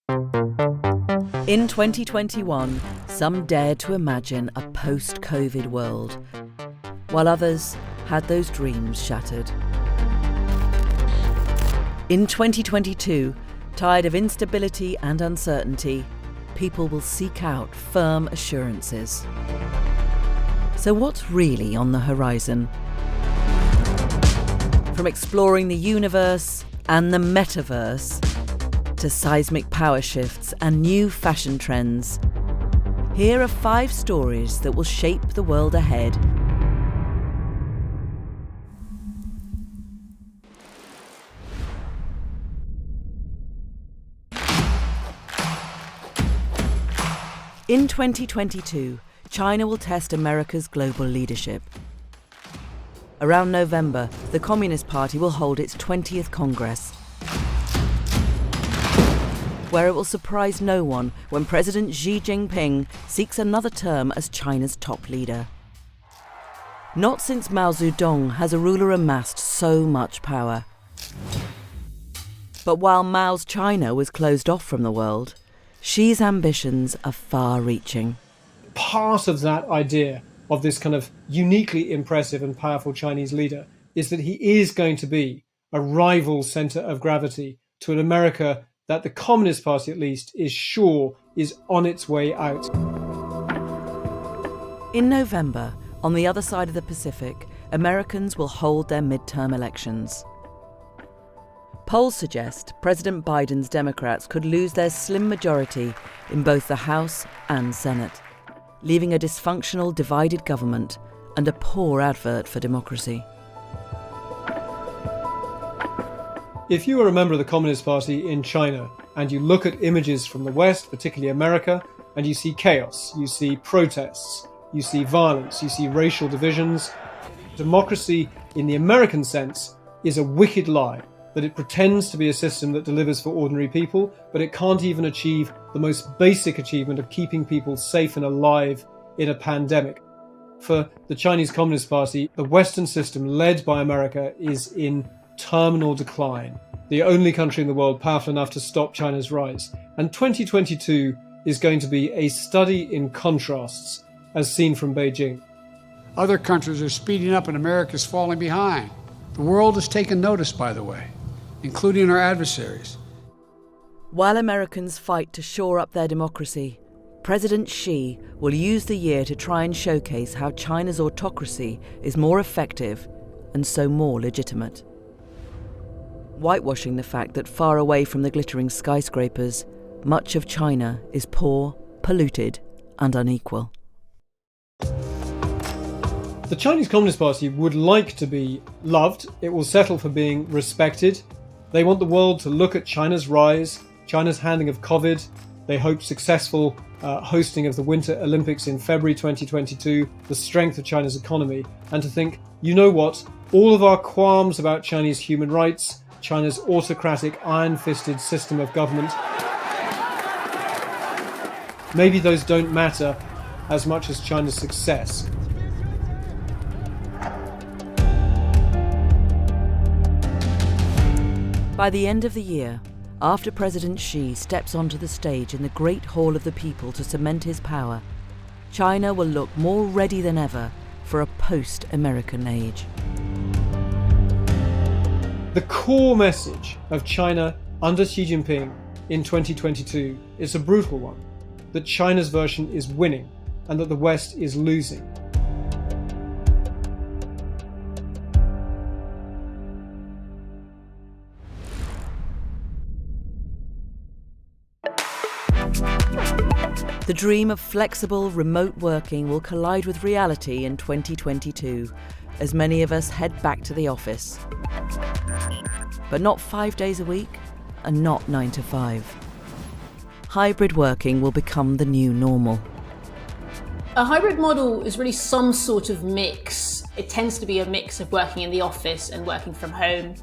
In 2021, some dared to imagine a post-COVID world, while others had those dreams shattered. In 2022, tired of instability and uncertainty, people will seek out firm assurances. So what's really on the horizon? From exploring the universe and the metaverse to seismic power shifts and new fashion trends, here are 5 stories that will shape the world ahead. In 2022, China will test America's global leadership. Around November, the Communist Party will hold its 20th Congress, where it will surprise no one when President Xi Jinping seeks another term as China's top leader. Not since Mao Zedong has a ruler amassed so much power. But while Mao's China was closed off from the world, Xi's ambitions are far-reaching. Part of that idea of this kind of uniquely impressive and powerful Chinese leader is that he is going to be a rival centre of gravity to an America that the Communist Party, at least, is sure is on its way out. In November, on the other side of the Pacific, Americans will hold their midterm elections. Polls suggest President Biden's Democrats could lose their slim majority in both the House and Senate, leaving a dysfunctional, divided government and a poor advert for democracy. If you are a member of the Communist Party in China and you look at images from the West, particularly America, and you see chaos, you see protests, you see violence, you see racial divisions, democracy in the American sense is a wicked lie, that it pretends to be a system that delivers for ordinary people, but it can't even achieve the most basic achievement of keeping people safe and alive in a pandemic. For the Chinese Communist Party, the Western system led by America is in terminal decline, the only country in the world powerful enough to stop China's rise. And 2022 is going to be a study in contrasts, as seen from Beijing. Other countries are speeding up and America's falling behind. The world has taken notice, by the way, including our adversaries. While Americans fight to shore up their democracy, President Xi will use the year to try and showcase how China's autocracy is more effective and so more legitimate, whitewashing the fact that far away from the glittering skyscrapers, much of China is poor, polluted, and unequal. The Chinese Communist Party would like to be loved. It will settle for being respected. They want the world to look at China's rise, China's handling of COVID. They hope successful hosting of the Winter Olympics in February 2022, the strength of China's economy, and to think, you know what, all of our qualms about Chinese human rights, China's autocratic, iron-fisted system of government, maybe those don't matter as much as China's success. By the end of the year, after President Xi steps onto the stage in the Great Hall of the People to cement his power, China will look more ready than ever for a post-American age. The core message of China under Xi Jinping in 2022 is a brutal one, that China's version is winning and that the West is losing. The dream of flexible, remote working will collide with reality in 2022 as many of us head back to the office. But not 5 days a week and not 9 to 5. Hybrid working will become the new normal. A hybrid model is really some sort of mix. It tends to be a mix of working in the office and working from home.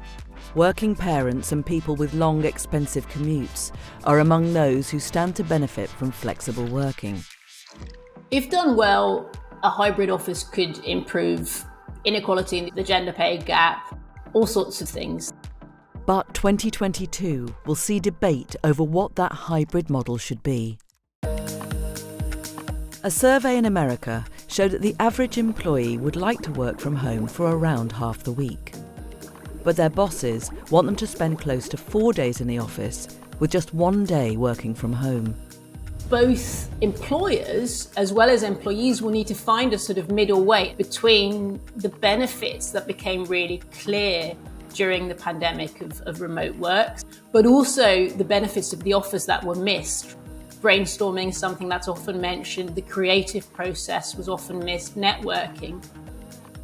Working parents and people with long, expensive commutes are among those who stand to benefit from flexible working. If done well, a hybrid office could improve inequality in the gender pay gap, all sorts of things. But 2022 will see debate over what that hybrid model should be. A survey in America showed that the average employee would like to work from home for around half the week. But their bosses want them to spend close to 4 days in the office, with just 1 day working from home. Both employers as well as employees will need to find a sort of middle way between the benefits that became really clear during the pandemic of remote work, but also the benefits of the office that were missed. Brainstorming is something that's often mentioned, the creative process was often missed, networking.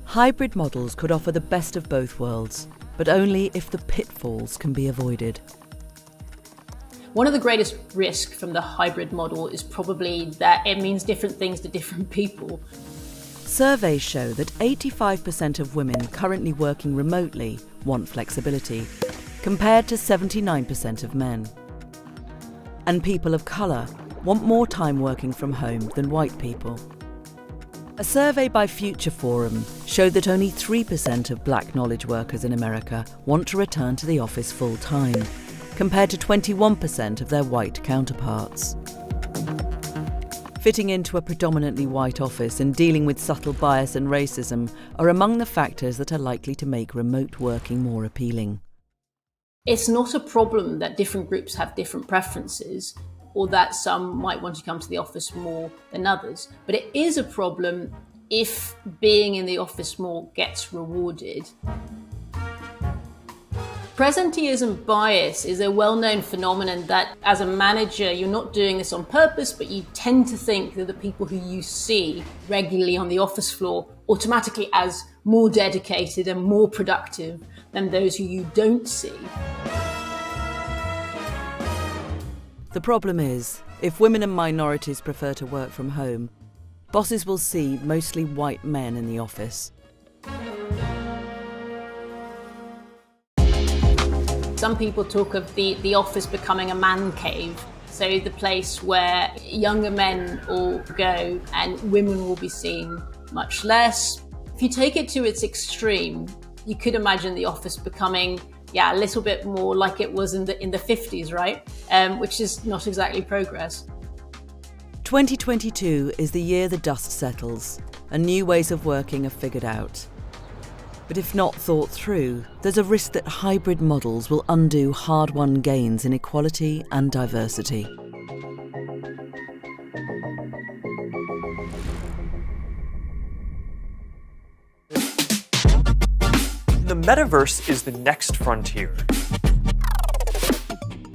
Hybrid models could offer the best of both worlds, but only if the pitfalls can be avoided. One of the greatest risks from the hybrid model is probably that it means different things to different people. Surveys show that 85% of women currently working remotely want flexibility, compared to 79% of men. And people of colour want more time working from home than white people. A survey by Future Forum showed that only 3% of black knowledge workers in America want to return to the office full-time, compared to 21% of their white counterparts. Fitting into a predominantly white office and dealing with subtle bias and racism are among the factors that are likely to make remote working more appealing. It's not a problem that different groups have different preferences or that some might want to come to the office more than others, but it is a problem if being in the office more gets rewarded. Presenteeism bias is a well-known phenomenon that as a manager, you're not doing this on purpose, but you tend to think that the people who you see regularly on the office floor automatically as more dedicated and more productive than those who you don't see. The problem is, if women and minorities prefer to work from home, bosses will see mostly white men in the office. Some people talk of the office becoming a man cave, so the place where younger men all go and women will be seen much less. If you take it to its extreme, you could imagine the office becoming, a little bit more like it was in the 50s, right? Which is not exactly progress. 2022 is the year the dust settles and new ways of working are figured out. But if not thought through, there's a risk that hybrid models will undo hard-won gains in equality and diversity. The metaverse is the next frontier.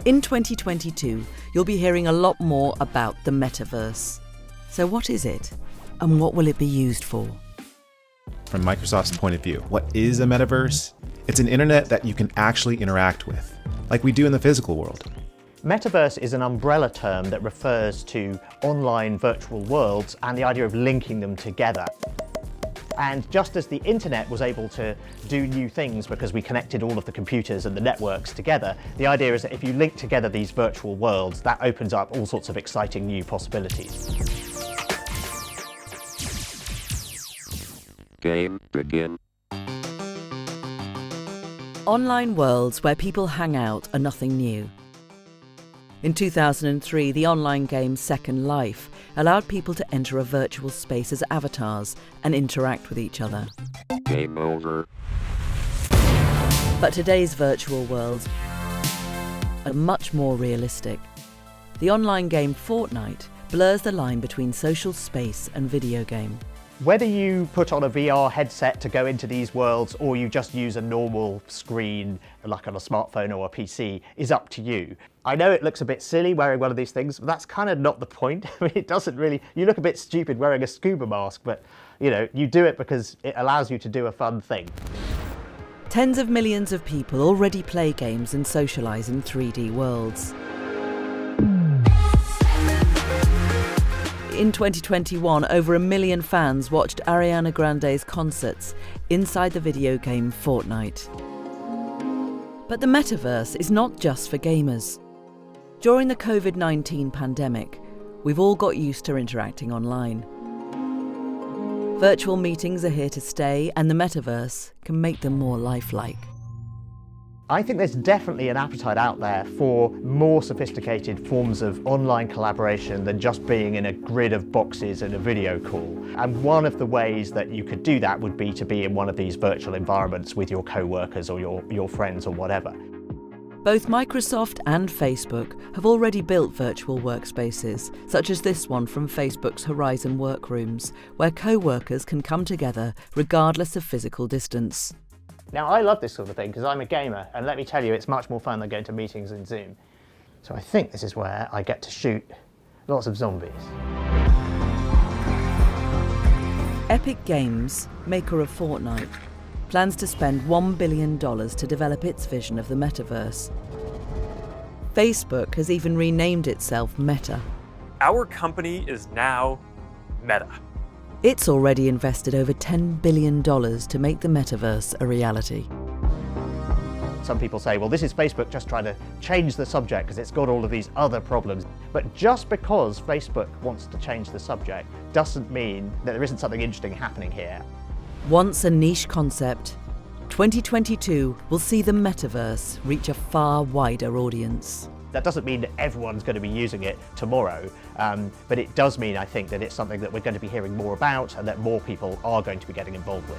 In 2022, you'll be hearing a lot more about the metaverse. So what is it, and what will it be used for? From Microsoft's point of view, what is a metaverse? It's an internet that you can actually interact with, like we do in the physical world. Metaverse is an umbrella term that refers to online virtual worlds and the idea of linking them together. And just as the internet was able to do new things because we connected all of the computers and the networks together, the idea is that if you link together these virtual worlds, that opens up all sorts of exciting new possibilities. Game begin. Online worlds where people hang out are nothing new. In 2003, the online game Second Life allowed people to enter a virtual space as avatars and interact with each other. Game over. But today's virtual worlds are much more realistic. The online game Fortnite blurs the line between social space and video game. Whether you put on a VR headset to go into these worlds or you just use a normal screen like on a smartphone or a PC is up to you. I know it looks a bit silly wearing one of these things, but that's kind of not the point. I mean, it doesn't really, you look a bit stupid wearing a scuba mask, but you do it because it allows you to do a fun thing. Tens of millions of people already play games and socialise in 3D worlds. In 2021, over 1 million fans watched Ariana Grande's concerts inside the video game Fortnite. But the metaverse is not just for gamers. During the COVID-19 pandemic, we've all got used to interacting online. Virtual meetings are here to stay, and the metaverse can make them more lifelike. I think there's definitely an appetite out there for more sophisticated forms of online collaboration than just being in a grid of boxes and a video call. And one of the ways that you could do that would be to be in one of these virtual environments with your co-workers or your friends or whatever. Both Microsoft and Facebook have already built virtual workspaces, such as this one from Facebook's Horizon Workrooms, where co-workers can come together regardless of physical distance. Now, I love this sort of thing because I'm a gamer, and let me tell you, it's much more fun than going to meetings in Zoom. So I think this is where I get to shoot lots of zombies. Epic Games, maker of Fortnite, plans to spend $1 billion to develop its vision of the metaverse. Facebook has even renamed itself Meta. Our company is now Meta. It's already invested over $10 billion to make the metaverse a reality. Some people say, well, this is Facebook just trying to change the subject because it's got all of these other problems. But just because Facebook wants to change the subject doesn't mean that there isn't something interesting happening here. Once a niche concept, 2022 will see the metaverse reach a far wider audience. That doesn't mean that everyone's going to be using it tomorrow, but it does mean, I think, that it's something that we're going to be hearing more about and that more people are going to be getting involved with.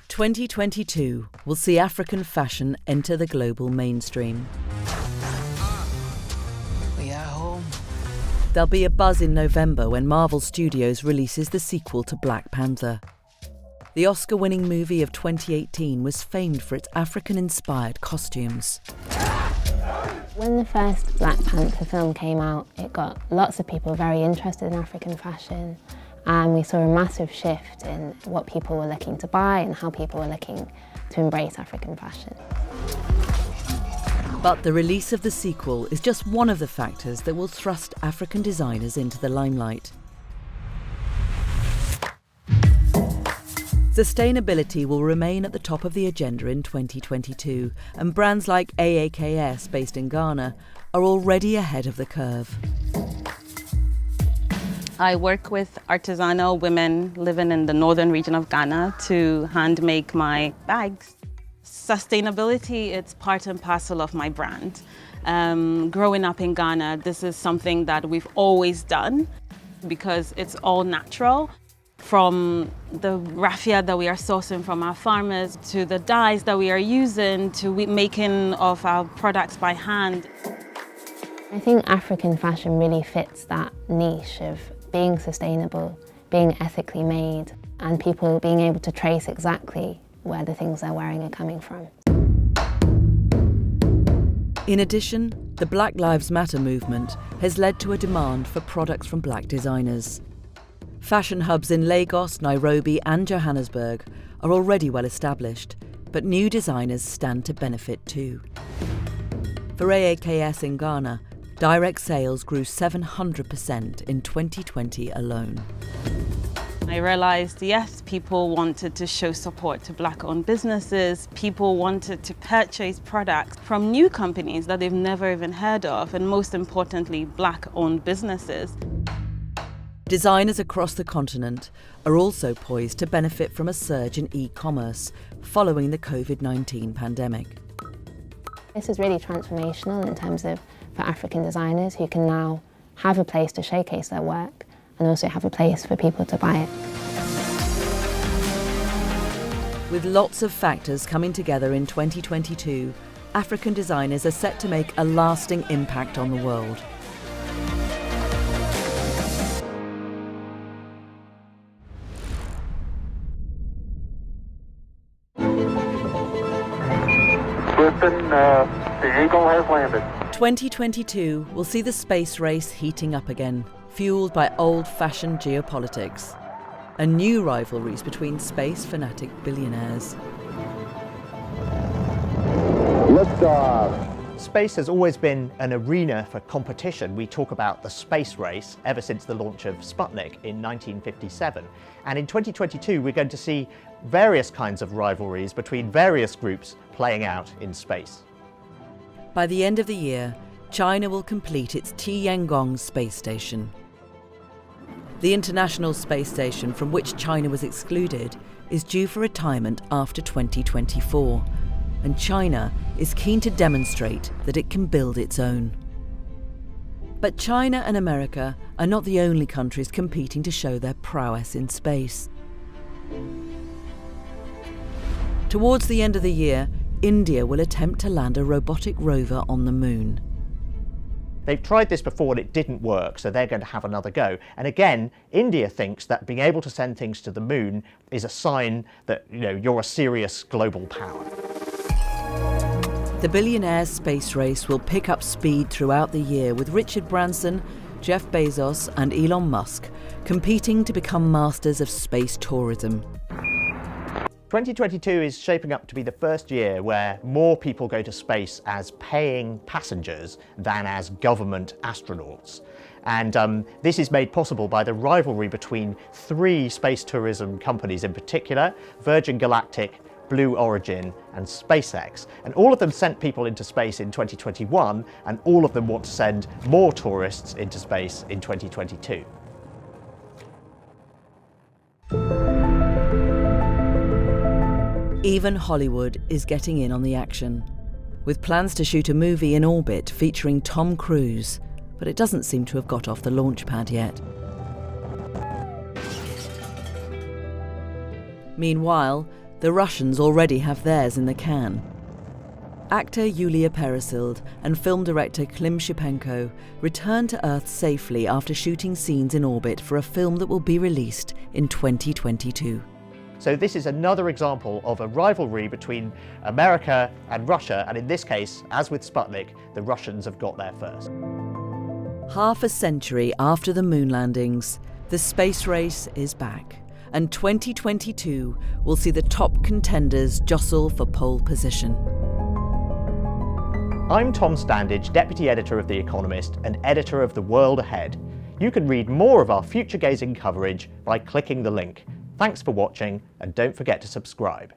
"2022 will see African fashion enter the global mainstream. There'll be a buzz in November when Marvel Studios releases the sequel to Black Panther. The Oscar-winning movie of 2018 was famed for its African-inspired costumes. When the first Black Panther film came out, it got lots of people very interested in African fashion, and we saw a massive shift in what people were looking to buy and how people were looking to embrace African fashion. But the release of the sequel is just one of the factors that will thrust African designers into the limelight. Sustainability will remain at the top of the agenda in 2022, and brands like AAKS, based in Ghana, are already ahead of the curve. I work with artisanal women living in the northern region of Ghana to hand make my bags. Sustainability, it's part and parcel of my brand. Growing up in Ghana, this is something that we've always done because it's all natural. From the raffia that we are sourcing from our farmers, to the dyes that we are using, to making of our products by hand. I think African fashion really fits that niche of being sustainable, being ethically made, and people being able to trace exactly where the things they're wearing are coming from. In addition, the Black Lives Matter movement has led to a demand for products from black designers. Fashion hubs in Lagos, Nairobi and Johannesburg are already well established, but new designers stand to benefit too. For AAKS in Ghana, direct sales grew 700% in 2020 alone. I realized, yes, people wanted to show support to Black-owned businesses. People wanted to purchase products from new companies that they've never even heard of, and most importantly, Black-owned businesses. Designers across the continent are also poised to benefit from a surge in e-commerce following the COVID-19 pandemic. This is really transformational in terms of for African designers who can now have a place to showcase their work and also have a place for people to buy it. With lots of factors coming together in 2022, African designers are set to make a lasting impact on the world. The Eagle has landed. 2022 will see the space race heating up again, fueled by old-fashioned geopolitics, and new rivalries between space-fanatic billionaires. Liftoff. Space has always been an arena for competition. We talk about the space race ever since the launch of Sputnik in 1957. And in 2022, we're going to see various kinds of rivalries between various groups playing out in space. By the end of the year, China will complete its Tiangong space station. The International Space Station, from which China was excluded, is due for retirement after 2024, and China is keen to demonstrate that it can build its own. But China and America are not the only countries competing to show their prowess in space. Towards the end of the year, India will attempt to land a robotic rover on the moon. They've tried this before and it didn't work, so they're going to have another go. And again, India thinks that being able to send things to the moon is a sign that, you're a serious global power. The billionaires' space race will pick up speed throughout the year, with Richard Branson, Jeff Bezos and Elon Musk competing to become masters of space tourism. 2022 is shaping up to be the first year where more people go to space as paying passengers than as government astronauts. And this is made possible by the rivalry between 3 space tourism companies in particular: Virgin Galactic, Blue Origin and SpaceX. And all of them sent people into space in 2021, and all of them want to send more tourists into space in 2022. Even Hollywood is getting in on the action, with plans to shoot a movie in orbit featuring Tom Cruise, but it doesn't seem to have got off the launch pad yet. Meanwhile, the Russians already have theirs in the can. Actor Yulia Peresild and film director Klim Shipenko returned to Earth safely after shooting scenes in orbit for a film that will be released in 2022. So this is another example of a rivalry between America and Russia, and in this case, as with Sputnik, the Russians have got there first. Half a century after the moon landings, the space race is back, and 2022 will see the top contenders jostle for pole position. I'm Tom Standage, Deputy Editor of The Economist and Editor of The World Ahead. You can read more of our future-gazing coverage by clicking the link. Thanks for watching, and don't forget to subscribe.